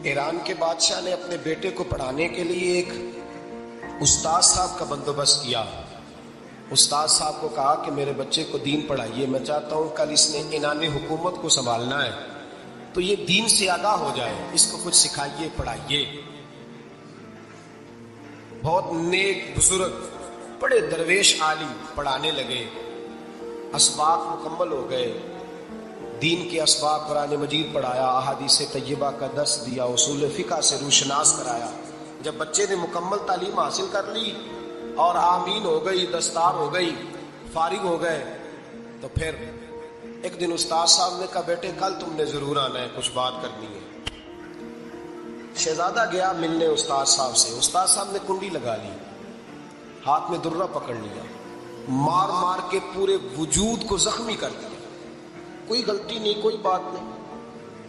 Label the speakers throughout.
Speaker 1: ایران کے بادشاہ نے اپنے بیٹے کو پڑھانے کے لیے ایک استاد صاحب کا بندوبست کیا۔ استاد صاحب کو کہا کہ میرے بچے کو دین پڑھائیے، میں چاہتا ہوں کل اس نے عنان حکومت کو سنبھالنا ہے تو یہ دین سے آگاہ ہو جائے، اس کو کچھ سکھائیے، پڑھائیے۔ بہت نیک بزرگ بڑے درویش عالم پڑھانے لگے، اسباق مکمل ہو گئے، دین کے اسباق قرآن مجید پڑھایا، احادیث طیبہ کا درس دیا، اصول فقہ سے روشناس کرایا۔ جب بچے نے مکمل تعلیم حاصل کر لی اور آمین ہو گئی، دستار ہو گئی، فارغ ہو گئے، تو پھر ایک دن استاد صاحب نے کہا بیٹے کل تم نے ضرور آنا ہے، کچھ بات کرنی ہے۔ شہزادہ گیا ملنے استاد صاحب سے، استاد صاحب نے کنڈی لگا لی، ہاتھ میں درہ پکڑ لیا، مار مار کے پورے وجود کو زخمی کر دیا، کوئی غلطی نہیں، کوئی بات نہیں،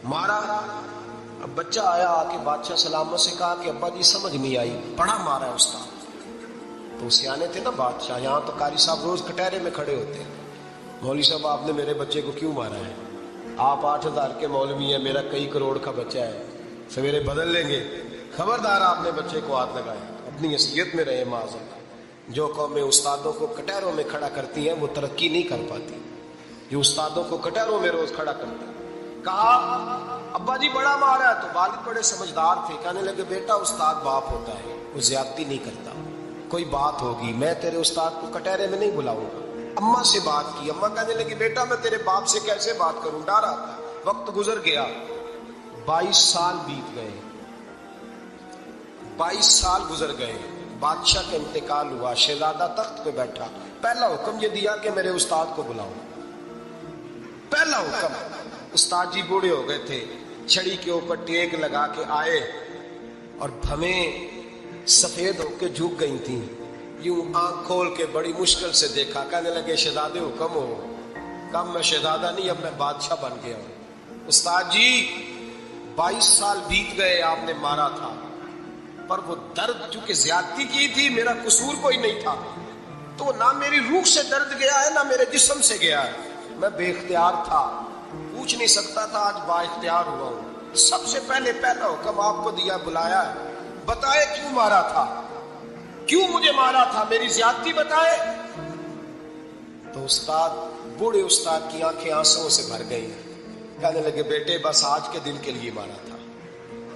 Speaker 1: مارا۔ اب بچہ آیا آ کے بادشاہ سلامت سے کہا کہ ابا جی سمجھ نہیں آئی، بڑا مارا ہے استاد۔ تو سیانے تھے نا بادشاہ، یہاں تو قاری صاحب روز کٹہرے میں کھڑے ہوتے ہیں، مولوی صاحب آپ نے میرے بچے کو کیوں مارا ہے؟ آپ 8,000 کے مولوی ہیں، میرا کئی کروڑ کا بچہ ہے، سویرے بدل لیں گے، خبردار آپ نے بچے کو ہاتھ لگایا، اپنی حیثیت میں رہے معاذ اللہ۔ جو قومیں استادوں کو کٹہروں میں کھڑا کرتی ہیں وہ ترقی نہیں کر پاتی، جو استادوں کو کٹہروں میں روز کھڑا کرتے ہیں۔ کہا ابا جی بڑا مارا ہے، تو والد بڑے سمجھدار تھے، کہنے لگے بیٹا استاد باپ ہوتا ہے، وہ زیادتی نہیں کرتا، کوئی بات ہوگی میں تیرے استاد کو کٹہرے میں نہیں بلاؤں گا۔ اماں سے بات کی، اماں کہنے لگی بیٹا میں تیرے باپ سے کیسے بات کروں، ڈرا۔ وقت گزر گیا، 22 سال بیت گئے، 22 سال گزر گئے، بادشاہ کا انتقال ہوا، شہزادہ تخت پہ بیٹھا، پہلا حکم یہ دیا کہ میرے استاد کو بلاؤ، پہلا حکم۔ استاد جی بوڑھے ہو گئے تھے، چھڑی کے اوپر ٹیک لگا کے آئے اور بھویں سفید ہو کے جھک گئی تھیں، یوں آنکھ کھول کے بڑی مشکل سے دیکھا، کہنے لگے شہزادے حکم ہو۔ کہا میں شہزادہ نہیں، اب میں بادشاہ بن گیا ہوں۔ استاد جی 22 سال بیت گئے، آپ نے مارا تھا، پر وہ درد چونکہ زیادتی کی تھی، میرا قصور کوئی نہیں تھا، تو نہ میری روح سے درد گیا ہے نہ میرے جسم سے گیا ہے، میں بے اختیار تھا، پوچھ نہیں سکتا تھا، آج با اختیار ہوا ہوں۔ سب سے پہلے پہلا حکم آپ کو دیا، بلایا ہے، بتائے کیوں مارا تھا، کیوں مجھے مارا تھا، میری زیادتی بتائے۔ تو استاد بوڑھے استاد کی آنکھیں آنسوں سے بھر گئی، کہنے لگے بیٹے بس آج کے دن کے لیے مارا تھا،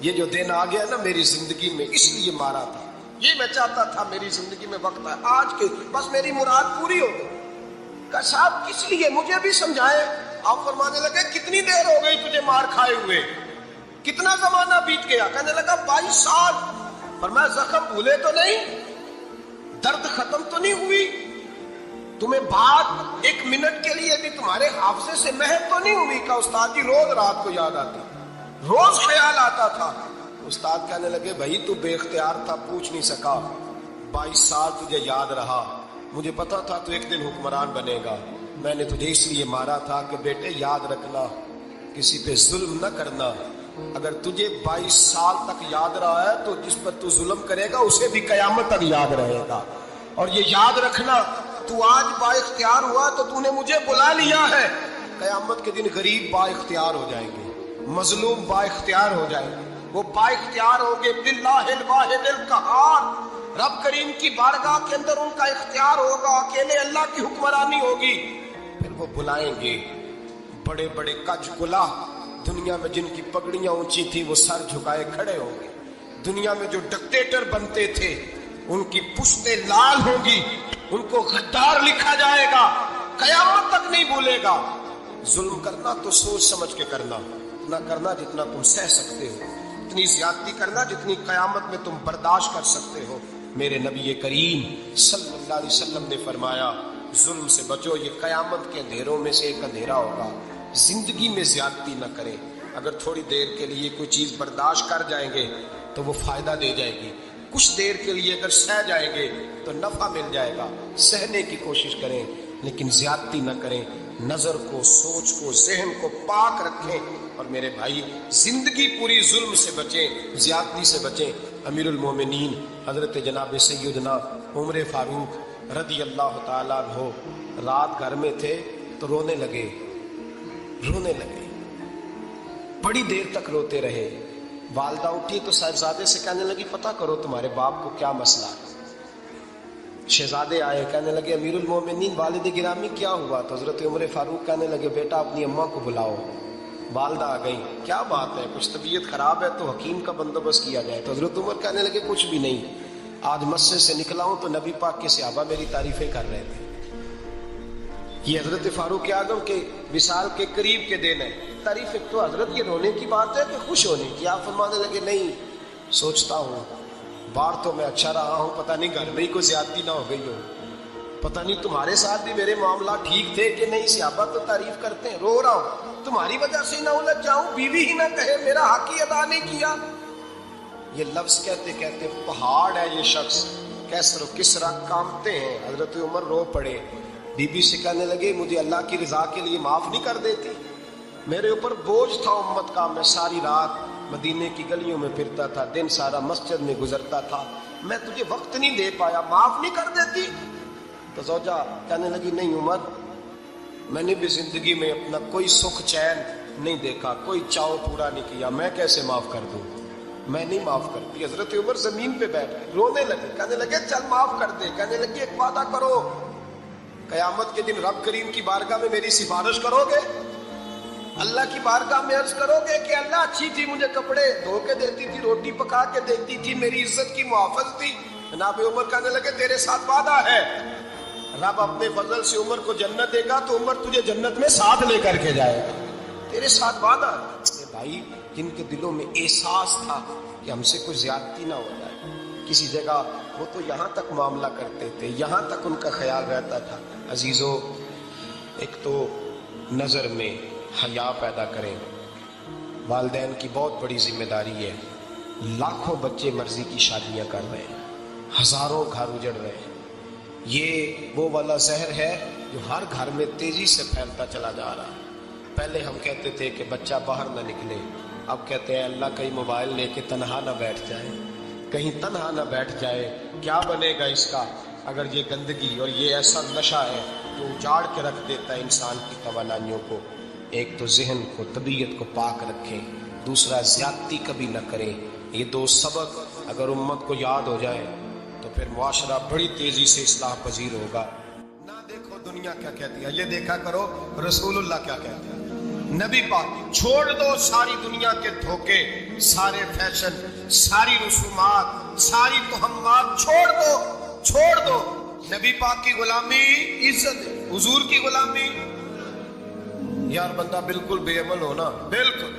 Speaker 1: یہ جو دن آ گیا نا میری زندگی میں اس لیے مارا تھا، یہ میں چاہتا تھا میری زندگی میں وقت ہے آج کے، بس میری مراد پوری ہو گئی۔ کہ صاحب کس لیے، مجھے بھی سمجھائے۔ آپ فرمانے لگے کتنی دیر ہو گئی تجھے مار کھائے ہوئے، کتنا زمانہ بیت گیا؟ کہنے لگا 22 سال۔ فرمایا زخم بھولے تو نہیں، درد ختم تو نہیں ہوئی، تمہیں بات 1 منٹ کے لیے بھی تمہارے حافظے سے محو تو نہیں ہوئی؟ کہ استاد جی روز رات کو یاد آتی، روز خیال آتا تھا۔ استاد کہنے لگے بھائی تو بے اختیار تھا، پوچھ نہیں سکا، 22 سال تجھے یاد رہا، مجھے پتا تھا تو ایک دن حکمران بنے گا، میں نے تجھے اس لیے مارا تھا کہ بیٹے یاد رکھنا، کسی پہ ظلم نہ کرنا، اگر تجھے 22 سال تک یاد رہا ہے تو جس پر تو ظلم کرے گا اسے بھی قیامت تک یاد رہے گا، اور یہ یاد رکھنا تو آج با اختیار ہوا تو تو نے مجھے بلا لیا ہے، قیامت کے دن غریب با اختیار ہو جائیں گے، مظلوم با اختیار ہو جائیں گے، وہ با اختیار ہوں گے باللہ الواحد القہار، رب کریم کی بارگاہ کے اندر ان کا اختیار ہوگا، اکیلے اللہ کی حکمرانی ہوگی، پھر وہ بلائیں گے بڑے بڑے کج کلا، دنیا میں جن کی پگڑیاں اونچی تھی وہ سر جھکائے کھڑے ہوں گے، دنیا میں جو ڈکٹیٹر بنتے تھے ان کی پشتیں لال ہوں گی، ان کو غدار لکھا جائے گا، قیامت تک نہیں بھولے گا۔ ظلم کرنا تو سوچ سمجھ کے کرنا، اتنا کرنا جتنا تم سہ سکتے ہو، اتنی زیادتی کرنا جتنی قیامت میں تم برداشت کر سکتے ہو۔ میرے نبی کریم صلی اللہ علیہ وسلم نے فرمایا ظلم سے بچو، یہ قیامت کے اندھیروں میں سے ایک اندھیرا ہوگا، زندگی میں زیادتی نہ کریں، اگر تھوڑی دیر کے لیے کوئی چیز برداشت کر جائیں گے تو وہ فائدہ دے جائے گی، کچھ دیر کے لیے اگر سہ جائیں گے تو نفع مل جائے گا، سہنے کی کوشش کریں لیکن زیادتی نہ کریں، نظر کو، سوچ کو، ذہن کو پاک رکھیں، اور میرے بھائی زندگی پوری ظلم سے بچیں، زیادتی سے بچیں۔ امیر المومنین حضرت جناب سیدنا عمر فاروق رضی اللہ تعالیٰ عنہ رات گھر میں تھے تو رونے لگے، بڑی دیر تک روتے رہے، वालदा उठी तो साहिबजादे से कहने लगी पता करो तुम्हारे बाप को क्या मसला है। शहजादे आए, कहने लगे अमीरुल मोमिनीन वालिद गिरामी क्या हुआ? तो हजरत उमर फारूक कहने लगे बेटा अपनी अम्मा को बुलाओ। वालदा आ गई, क्या बात है, कुछ तबीयत खराब है तो हकीम का बंदोबस्त किया जाए। तो हजरत उमर कहने लगे कुछ भी नहीं, आज मस्जिद से निकला हूं तो नबी पाक के सहाबा मेरी तारीफें कर रहे थे। ये हजरत फारूक आजम के विसाल के करीब के दिन है। तारीफें तो हजरत ये रोने की बात है कि खुश होने की? आप फरमाने लगे नहीं, सोचता हूँ बाहर तो मैं अच्छा रहा हूँ, पता नहीं घर में ही कोई ज्यादती ना हो गई हो, पता नहीं तुम्हारे साथ भी मेरे मामला ठीक थे कि नहीं। सहाबा तो तारीफ करते हैं, रो रहा हूँ तुम्हारी वजह से ना उलझ जाऊं, बीवी ही ना कहे मेरा हक ही अदा नहीं किया। ये लफ्ज कहते कहते पहाड़ है ये शख्स, कैसर किसरा कांपते हैं। हजरत उमर रो पड़े, बीबी से कहने लगे मुझे अल्लाह की रजा के लिए माफ नहीं कर देती? मेरे ऊपर बोझ था उम्मत का, मैं सारी रात मदीने की गलियों में फिरता था, दिन सारा मस्जिद में गुजरता था, मैं तुझे वक्त नहीं दे पाया, माफ नहीं कर देती? तो ज़ौजा कहने लगी नहीं उमर, मैंने भी जिंदगी में अपना कोई सुख चैन नहीं देखा, कोई चाव पूरा नहीं किया, मैं कैसे माफ कर दूं? मैं नहीं माफ करती। हजरत उमर जमीन पे बैठ गए, रोने लगे, कहने लगे चल माफ कर दे। कहने लगे एक वादा करो, कयामत के दिन रब करीम की बारगाह में मेरी सिफारिश करोगे? अल्लाह की बारगाह में अर्ज करोगे कि अल्लाह अच्छी थी, मुझे कपड़े धो के देती थी, रोटी पका के देती थी, मेरी इज्जत की मुहाफिज थी? जनाब उमर कहने लगे तेरे साथ वादा है, रब अपने फजल से उमर को जन्नत देगा तो उमर तुझे जन्नत में साथ लेकर के जाएगा, तेरे साथ वादा है। भाई जिनके दिलों में एहसास था कि हमसे कोई ज्यादती ना हो जाए किसी जगह, वो तो यहाँ तक मामला करते थे, यहाँ तक उनका ख्याल रहता था। अजीजों, एक तो नजर में हया पैदा करें, वालिदैन की बहुत बड़ी जिम्मेदारी है। लाखों बच्चे मर्जी की शादियां कर रहे हैं, हजारों घर उजड़ रहे हैं। ये वो वाला जहर है जो हर घर में तेजी से फैलता चला जा रहा है। पहले हम कहते थे कि बच्चा बाहर ना निकले, अब कहते हैं अल्लाह कहीं मोबाइल लेके तनहा ना बैठ जाए, कहीं तनहा ना बैठ जाए। क्या बनेगा इसका अगर ये गंदगी और ये ऐसा नशा है जो उजाड़ के रख देता है इंसान की तवानाइयों को। एक तो जहन को, तबीयत को पाक रखें, दूसरा ज्यादती कभी न करें। ये दो सबक अगर उम्मत को याद हो जाए तो फिर मुआशरा बड़ी तेजी से इस्लाह पजीर होगा। ना देखो दुनिया क्या कहती है, ये देखा करो रसूलुल्लाह क्या कहते हैं। नबी पाक छोड़ दो सारी दुनिया के धोखे, सारे फैशन, सारी रसूमात, सारी तोहम्मात छोड़ दो, छोड़ दो। नबी पाक की गुलामी इज्जत, हुजूर की गुलामी। यार बंदा बिल्कुल बेअमल हो ना, बिल्कुल,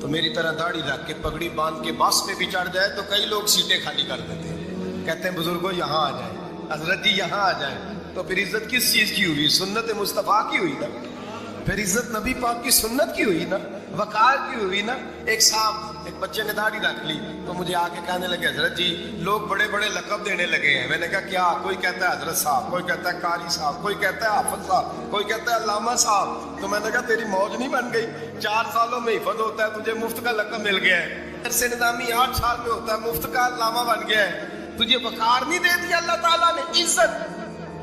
Speaker 1: तो मेरी तरह दाढ़ी रख के पगड़ी बांध के बस में भी चढ़ जाए तो कई लोग सीटें खाली कर देते हैं, कहते हैं बुजुर्गों यहाँ आ जाए, हजरत जी यहाँ आ जाए। तो फिर इज्जत किस चीज की हुई? सुन्नत मुस्तफा की हुई ना, फिर इज्जत नबी पाक की सुन्नत की हुई ना, वकार की हुई ना। एक साहब, एक बच्चे ने दाढ़ी रख ली तो मुझे आके कहने लगे हजरत जी लोग बड़े बड़े लकब देने लगे हैं। मैंने कहा क्या? कोई कहता है हजरत साहब, कोई कहता है कारी साहब, कोई कहता है हाफिज साहब, कोई कहता है अल्लामा साहब। तो मैंने कहा तेरी मौज नहीं बन गई? 4 सालों में हिफज होता है, तुझे मुफ्त का लकब मिल गया है। से निजामी 8 साल में होता है, मुफ्त का अल्लामा बन गया है, तुझे वकार नहीं दे दिया अल्लाह ताला ने, इज्जत।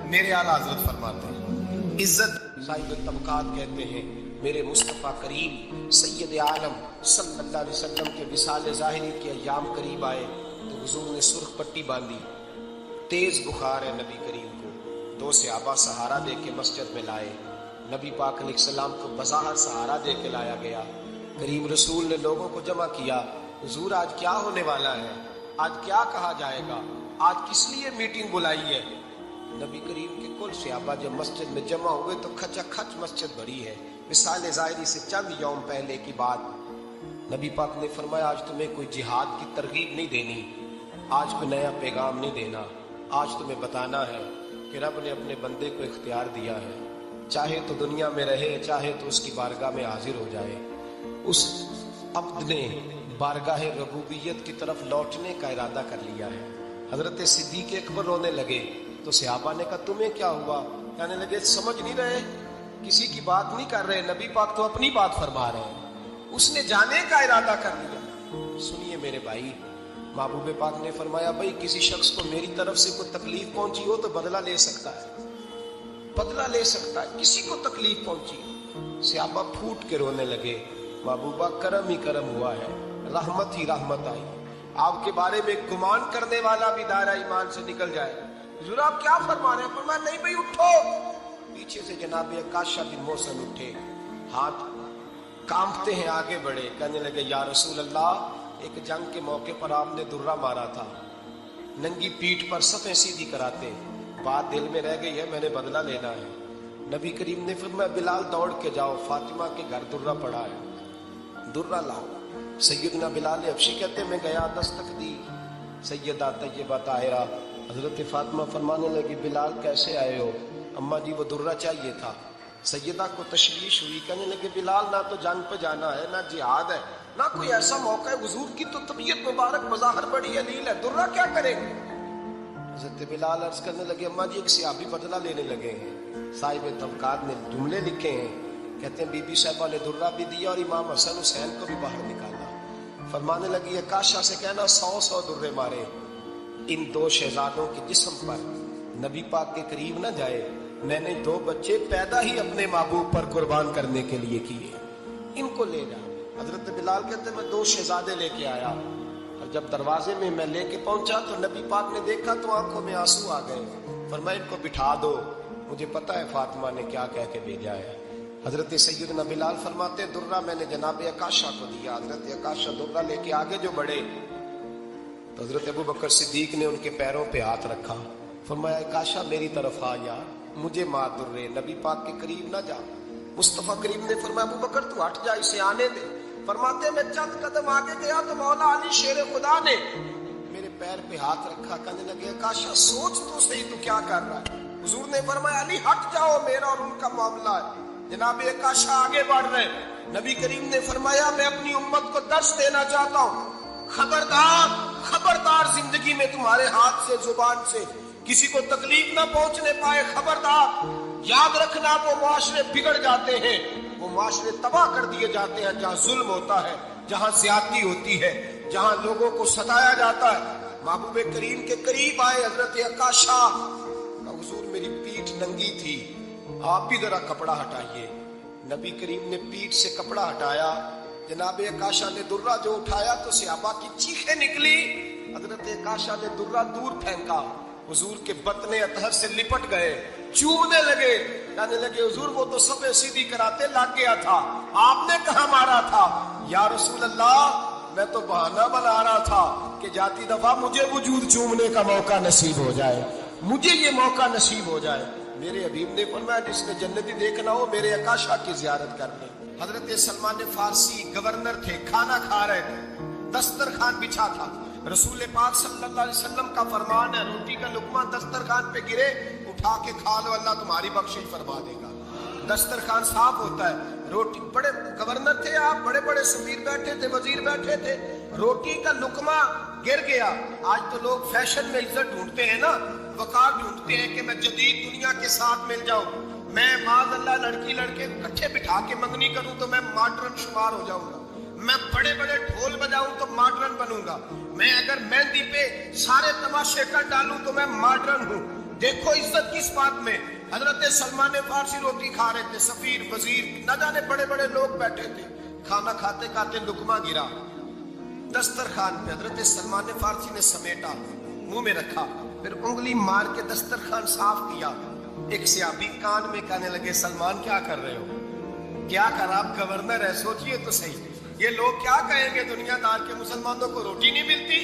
Speaker 1: मेरे आला हजरत फरमाते हैं इज्जत साहिब तबकात कहते हैं। मेरे मुस्तफ़ा करीम सैयद आलम सल्लल्लाहु अलैहि वसल्लम के विसाल ज़ाहिरी के अय्याम करीब आए तो हुजूर ने सुर्ख पट्टी बांधी, तेज बुखार है नबी करीम को। 2 सहाबा सहारा दे के मस्जिद में लाए, नबी पाक अलैहिस्सलाम को बज़ाहर सहारा दे के लाया गया। करीम रसूल ने लोगों को जमा किया, हुजूर आज क्या होने वाला है, आज क्या कहा जाएगा, आज किस लिए मीटिंग बुलाई है? नबी करीम के कुल सहाबा जब मस्जिद में जमा हुए तो खचाखच मस्जिद भरी है। विसाल ज़ाहिरी से चंद यौम पहले की बात, नबी पाक ने फरमाया आज तुम्हें कोई जिहाद की तरगीब नहीं देनी, आज कोई नया पैगाम नहीं देना, आज तुम्हें बताना है कि रब ने अपने बंदे को इख्तियार दिया है, चाहे तो दुनिया में रहे, चाहे तो उसकी बारगाह में हाजिर हो जाए। उस अब्द ने बारगाह रबूबियत की तरफ लौटने का इरादा कर लिया है। हजरत सिद्दीक़ अकबर रोने लगे तो सहाबा ने कहा तुम्हें क्या हुआ? कहने लगे समझ नहीं रहे, किसी की बात नहीं कर रहे, नबी पाक तो अपनी बात फरमा रहे हैं, उसने जाने का इरादा कर लिया। सुनिए मेरे भाई, महबूब पाक ने फरमाया भाई किसी शख्स को मेरी तरफ से कोई तकलीफ पहुंची हो तो बदला ले सकता है, बदला ले सकता है, किसी को तकलीफ पहुंची। सहाबा फूट के रोने लगे, महबूबा करम ही करम हुआ है, रहमत ही रहमत आई। आपके बारे में गुमान करने वाला भी दायरा ईमान से निकल जाए। हुजूर आप क्या फरमा रहे हैं? फरमाया नहीं भाई उठो। पीछे से जनाब अकाशा बिन मोहसिन उठे, हाथ कांपते हैं, आगे बढ़े, कहने लगे या रसूल अल्लाह, एक जंग के मौके पर आपने दुर्रा मारा था, नंगी पीठ पर सफ़ें सीधी कराते, बात दिल में रह गई है, मैंने बदला लेना है। नबी करीम ने फरमाया बिलाल दौड़ के जाओ, फातिमा के घर दुर्रा पड़ा है, दुर्रा लाओ। सैयदना बिलाल हबशी कहते मैं गया, दस्तक दी, सैयदा तैयबा ताहिरा हजरत फातिमा फरमाने लगी बिलाल कैसे आए हो? अम्मा जी वो दुर्रा चाहिए था। सैयदा को तशवीश हुई, कहने लगे बिलाल ना तो जंग पे जाना है, ना जिहाद है, ना कोई ऐसा मौका है, हुजूर की तो तबीयत मुबारक मज़ाहर बड़ी अलील है, दुर्रा क्या करेंगे? हजरत बिलाल अर्ज करने लगे अम्मा जी एक सियाबी बदला लेने लगे हैं, साहिब तबकात ने जुमले लिखे हैं, कहते हैं बीबी साहिबा ने दुर्रा भी दिया और इमाम हसन हुसैन को भी बाहर निकाला। फरमाने लगी काशा से कहना 100 दुर्रे मारे इन दो शहजादों के जिस्म पर, नबी पाक के करीब ना जाए, मैंने 2 बच्चे पैदा ही अपने महबूब पर कुर्बान करने के लिए किए, इनको ले जा। हजरत बिलाल कहते मैं 2 शहजादे लेके आया, और जब दरवाजे में मैं लेके पहुंचा तो नबी पाक ने देखा तो आंखों में आंसू आ गए। फरमाया इनको बिठा दो, मुझे पता है फातिमा ने क्या कह के भेजा है। हजरत सैयदना बिलाल फरमाते दुर्रा मैंने जनाब अकाशा को दिया। हजरत अकाशा दुर्रा लेके आगे जो बढ़े तो हजरत अबू बकर सिद्दीक ने उनके पैरों पे हाथ रखा, फरमाया अकाशा मेरी तरफ आ यार, मुझे मार दुर्रे, नबी पाक के करीब ना जा। मुस्तफा करीम ने फरमाया अबू बकर तू हट जा, इसे आने दे। फरमाते मैं चंद कदम आगे गया तो मौला अली शेर खुदा ने मेरे पैर पे हाथ रखा, कहने लगे अकाशा सोच तो सही तू क्या कर रहा है? हुजूर ने फरमाया अली हट जाओ, मेरा और उनका मामला है। जनाब अकाशा आगे बढ़ रहे, नबी करीम ने फरमाया मैं अपनी उम्मत को दर्श देना चाहता हूँ, खबरदार खबरदार जिंदगी में तुम्हारे हाथ से जुबान से किसी को तकलीफ ना पहुंचने पाए, खबरदार याद रखना वो मुआशरे बिगड़ जाते हैं, वो मुआशरे तबाह कर दिए जाते हैं जहाँ जुल्म होता है, जहाँ ज्यादती होती है, जहाँ लोगों को सताया जाता है। महबूब करीम के करीब आए हजरत अकाशा, हुजूर मेरी पीठ नंगी थी, आप भी जरा कपड़ा हटाइए। नबी करीम ने पीठ से कपड़ा हटाया, जनाब अकाशा ने दुर्रा जो उठाया तो सहाबा की चीखें निकली। हजरत अकाशा ने दुर्रा दूर फेंका, हुजूर के बतने अतहर से लिपट गए, चूमने लगे, कहने लगे हुजूर वो तो सफे सीधी कराते लग गया था, आपने कहाँ मारा था? या रसूल अल्लाह मैं तो बहाना बना रहा था कि जाती दफा मुझे वजूद चूमने का मौका नसीब हो जाए, मुझे ये मौका नसीब हो जाए। मेरे हबीब ने फरमाया जिसने जन्नती देखना हो मेरे अकाशा की जियारत कर ले। हजरत सलमान फारसी गवर्नर थे, खाना खा रहे थे, दस्तरखान बिछा था, रसूल पाक सल्लल्लाहु अलैहि वसल्लम का फरमान है रोटी का लुकमा दस्तरखान पे गिरे उठा के खा लो, अल्लाह तुम्हारी बख्शिश फरमा देगा। दस्तरखान साफ होता है, रोटी, बड़े गवर्नर थे आप, बड़े बड़े सफीर बैठे थे, वजीर बैठे थे, रोटी का लुकमा गिर गया। आज तो लोग फैशन में इज्जत ढूंढते हैं ना, वकार ढूंढते हैं कि मैं जदीद दुनिया के साथ मिल जाऊं, मैं माज़अल्लाह लड़की लड़के इकट्ठे बिठा के मंगनी करूं तो मैं मॉडर्न शुमार हो जाऊंगा, मैं बड़े बड़े ढोल बजाऊं तो मॉडर्न बनूंगा, मैं अगर मेहंदी पे सारे तमाशे कर डालूं तो मैं मॉडर्न हूं। देखो इज्जत किस बात में। हजरत सलमान फारसी रोटी खा रहे थे, सफीर वजीर न जाने बड़े बड़े लोग बैठे थे, खाना खाते खाते लुकमा गिरा दस्तरखान पे, हजरत सलमान फारसी ने समेटा, मुंह में रखा, फिर उंगली मार के दस्तरखान साफ किया। एक सहाबी कान में कहने लगे सलमान क्या कर रहे हो, क्या कर, आप गवर्नर है, सोचिए तो सही, ये लोग क्या कहेंगे दुनियादार के मुसलमानों को रोटी नहीं मिलती,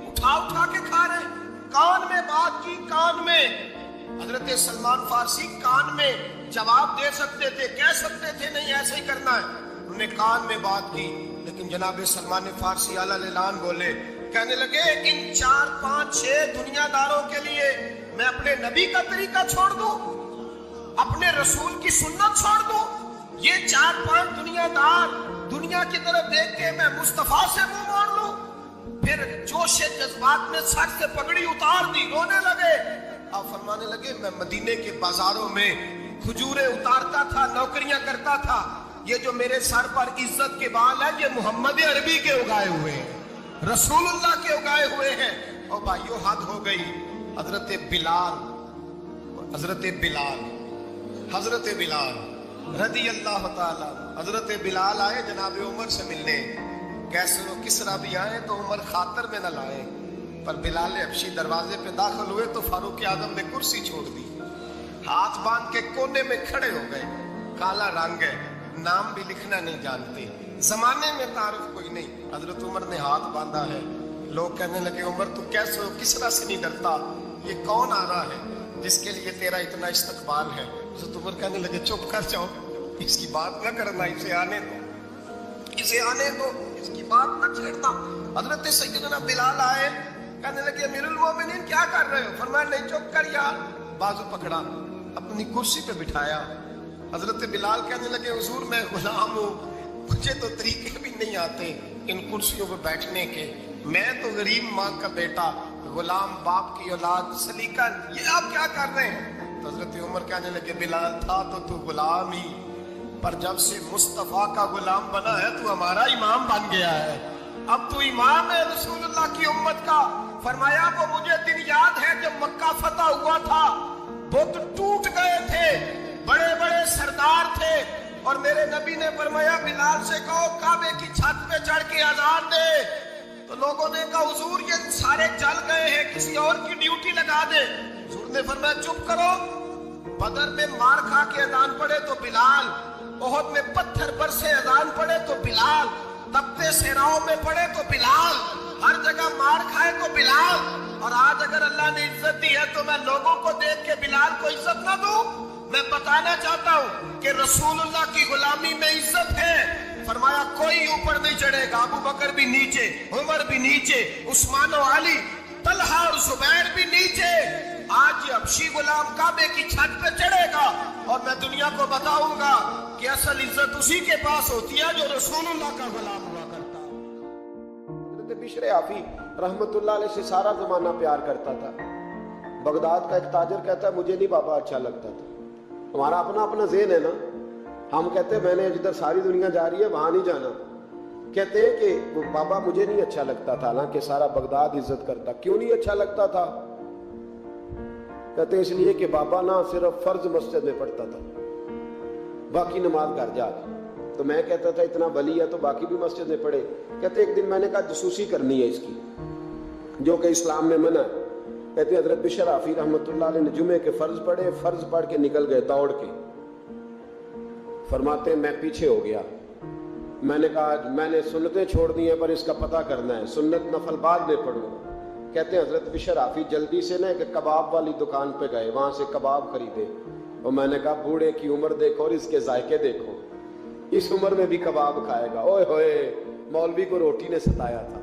Speaker 1: उठा उठा के खा रहे। कान में बात की, कान में। हजरत सलमान फारसी कान में जवाब दे सकते थे, कह सकते थे नहीं ऐसे ही करना है, उन्होंने कान में बात की, लेकिन जनाब सलमान फारसी आला ऐलान बोले, कहने लगे इन 4 5 6 दुनियादारों के लिए मैं अपने नबी का तरीका छोड़ दूं, अपने रसूल की सुन्नत छोड़ दूं? ये 4 5 दुनियादार दुनिया की तरफ देख के मैं मुस्तफा से मुंह मोड़ लूं? फिर जोश जज्बात में सर से पगड़ी उतार दी, रोने लगे। अब फरमाने लगे मैं मदीने के बाजारों में खजूरें उतारता था, नौकरियां करता था, ये जो मेरे सर पर इज्जत के बाल है ये मोहम्मद अरबी के उगाए हुए हैं, रसूलुल्लाह के उगाए हुए हैं। और भाइयों हद हो गई। हजरत बिलाल रदी अल्लाह ताला, हजरत बिलाल आए जनाब उमर से मिलने, कैसर व किसरा भी आए तो उमर खातर में न लाए, पर बिलाल हबशी दरवाजे पे दाखिल हुए तो फारूक आजम ने कुर्सी छोड़ दी, हाथ बांध के कोने में खड़े हो गए। काला रंग है, नाम भी लिखना नहीं जानते, जमाने में तारुफ कोई नहीं। हजरत उमर ने हाथ बांधा है। लोग कहने लगे उमर तू कैसे हो, किसरा से नहीं डरता, ये कौन आ रहा है जिसके लिए तेरा इतना इस्तकबाल है। हजरत उमर कहने लगे चुप कर जाओ, इसकी बात न करना, इसे आने दो, इसे आने दो, इसकी बात न छेड़ना। हजरत सैयदना बिलाल आए, कहने लगे अमीरुल मोमिनीन क्या कर रहे हो। फरमाया नहीं चुप कर यार, बाजू पकड़ा, अपनी कुर्सी पे बिठाया। हजरत बिलाल कहने लगे हुजूर मैं गुलाम हूँ, मुझे तो तरीके भी नहीं आते इन कुर्सियों पे बैठने के, मैं तो गरीब माँ का बेटा, गुलाम बाप की औलाद, सलीका, ये आप क्या कर रहे हैं। तो हजरत उमर कहने लगे बिलाल था तो तू गुलाम ही, पर जब से मुस्तफा का गुलाम बना है तू हमारा इमाम बन गया है, अब तू इमाम है रसूलुल्लाह की उम्मत का। फरमाया वो मुझे दिन याद है जब मक्का फतह हुआ था, बुत टूट गए थे, बड़े बड़े सरदार थे, और मेरे नबी ने फरमाया बिलाल से कहो काबे की छत पे चढ़ के अजान दे। तो लोगों ने कहा हुजूर ये सारे जल गए हैं, किसी और की ड्यूटी लगा दे। हुजूर ने फरमाया चुप करो, बदर में मार खा के अजान पड़े तो बिलाल, ओहद में पत्थर बरसे अजान पड़े तो बिलाल, तपते सेनाओं में पड़े तो बिलाल, हर जगह मार खाए तो बिलाल। और आज अगर अल्लाह ने इज्जत दी है तो मैं लोगों को देख के बिलाल को इज्जत ना दूं। मैं बताना चाहता हूं कि रसूलुल्लाह की गुलामी में इज्जत है। फरमाया कोई ऊपर नहीं चढ़ेगा, अबू बकर भी नीचे, उमर भी नीचे, उस्मान और अली, तलहा और जुबैर भी नीचे। आज हबशी गुलाम काबे की छत पे चढ़ेगा और मैं दुनिया को बताऊंगा कि असल इज्जत उसी के पास होती है जो रसूलुल्लाह का गुलाम हुआ करता। हज़रत बिशर आफी रहमतुल्लाह अलैह से सारा जमाना प्यार करता था। बगदाद का एक ताजर कहता है मुझे नहीं बाबा अच्छा लगता था। हमारा अपना अपना ज़हन है ना, हम कहते हैं मैंने जिधर सारी दुनिया जा रही है वहां नहीं जाना। कहते हैं कि बाबा मुझे नहीं अच्छा लगता था, हालांकि सारा बगदाद इज्जत करता। क्यों नहीं अच्छा लगता था? कहते इसलिए कि बाबा ना सिर्फ फर्ज मस्जिद में पढ़ता था, बाकी नमाज घर जा। तो मैं कहता था इतना वली है तो बाकी भी मस्जिद में पढ़े। कहते एक दिन मैंने कहा जसूसी करनी है इसकी, जो कि इस्लाम में मना है। कहते हजरत बिशर आफी रहमतुल्लाह अलैह ने जुमे के फर्ज पढ़े, फर्ज पढ़ के निकल गए दौड़ के। फरमाते मैं पीछे हो गया, मैंने कहा मैंने सुन्नतें छोड़ दी हैं पर इसका पता करना है, सुन्नत नफल बाद में पढ़ूंगा। कहते हैं हजरत बिशर आफी जल्दी से ना एक कबाब वाली दुकान पे गए, वहां से कबाब खरीदे। और मैंने कहा बूढ़े की उम्र देखो और इसके जायके देखो, इस उम्र में भी कबाब खाएगा। ओए होए, मौलवी को रोटी ने सताया था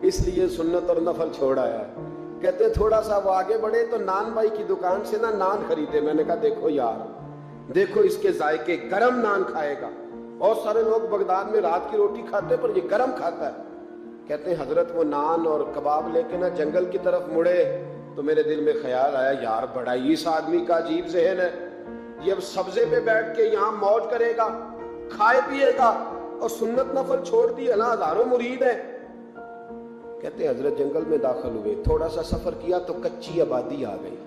Speaker 1: इसलिए सुन्नत और नफल छोड़ आया है। कहते थोड़ा सा वो आगे बढ़े तो नान भाई की दुकान से ना नान खरीदे। मैंने कहा देखो यार, देखो इसके जायके, गरम नान खाएगा। बहुत सारे लोग बगदाद में रात की रोटी खाते पर ये गरम खाता है। कहते हैं हजरत वो नान और कबाब लेके ना जंगल की तरफ मुड़े तो मेरे दिल में ख्याल आया यार बड़ा ही इस आदमी का अजीब ज़हन है, ये अब सब्जे पे बैठ के यहाँ मौज करेगा, खाए पिएगा और सुन्नत नफल छोड़ दी। अल्लाह हजारों मुरीद है। कहते हजरत जंगल में दाखिल हुए, थोड़ा सा सफर किया तो कच्ची आबादी आ गई।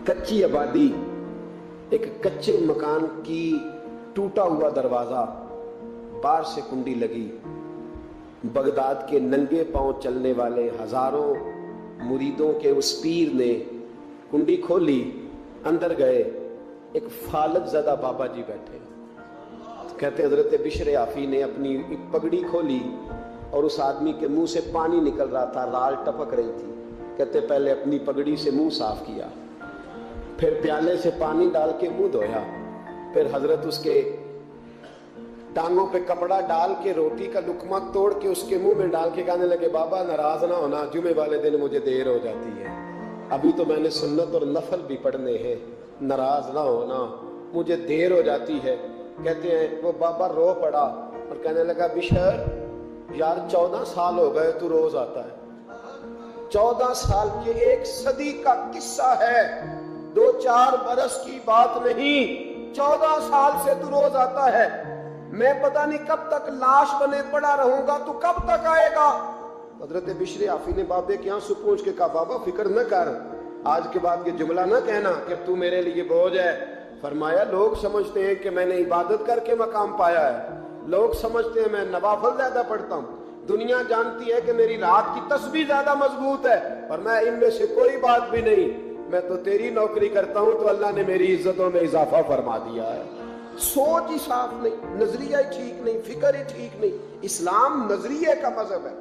Speaker 1: कच्ची आबादी, एक कच्चे मकान की टूटा हुआ दरवाजा, बाहर से कुंडी लगी। बगदाद के नंगे पांव चलने वाले हजारों मुरीदों के उस पीर ने कुंडी खोली, अंदर गए, एक फालत ज़दा बाबा जी बैठे। कहते हजरत बिशर आफी ने अपनी एक पगड़ी खोली और उस आदमी के मुंह से पानी निकल रहा था, लाल टपक रही थी। कहते पहले अपनी पगड़ी से मुंह साफ किया, फिर प्याले से पानी डाल के मुंह धोया, फिर हजरत उसके टांगों पे कपड़ा डाल के रोटी का लुकमा तोड़ के उसके मुंह में डाल के कहने लगे बाबा नाराज ना होना, जुमे वाले दिन मुझे देर हो जाती है, अभी तो मैंने सुन्नत और नफल भी पढ़ने हैं, नाराज ना होना, मुझे देर हो जाती है। कहते हैं वो बाबा रो पड़ा और कहने लगा बिशर यार 14 साल हो गए तू रोज आता है, 14 साल के, एक सदी का किस्सा है, 2-4 बरस की बात नहीं, 14 साल से तू रोज आता है। मैं पता नहीं कब तक लाश बने पड़ा रहूंगा, तू कब तक आएगा। हजरत बिशर आफी ने बाबे के यहाँ से पूछ के कहा बाबा फिक्र न कर, आज के बाद ये जुमला न कहना कि तू मेरे लिए बोझ है। फरमाया लोग समझते हैं कि मैंने इबादत करके मकाम पाया है,
Speaker 2: لوگ سمجھتے ہیں میں نوافل زیادہ پڑھتا ہوں، دنیا جانتی ہے کہ میری رات کی تسبیح زیادہ مضبوط ہے، اور میں ان میں سے کوئی بات بھی نہیں، میں تو تیری نوکری کرتا ہوں تو اللہ نے میری عزتوں میں اضافہ فرما دیا ہے۔ سوچ ہی صاف نہیں، نظریہ ہی ٹھیک نہیں، فکر ہی ٹھیک نہیں۔ اسلام نظریے کا مذہب ہے،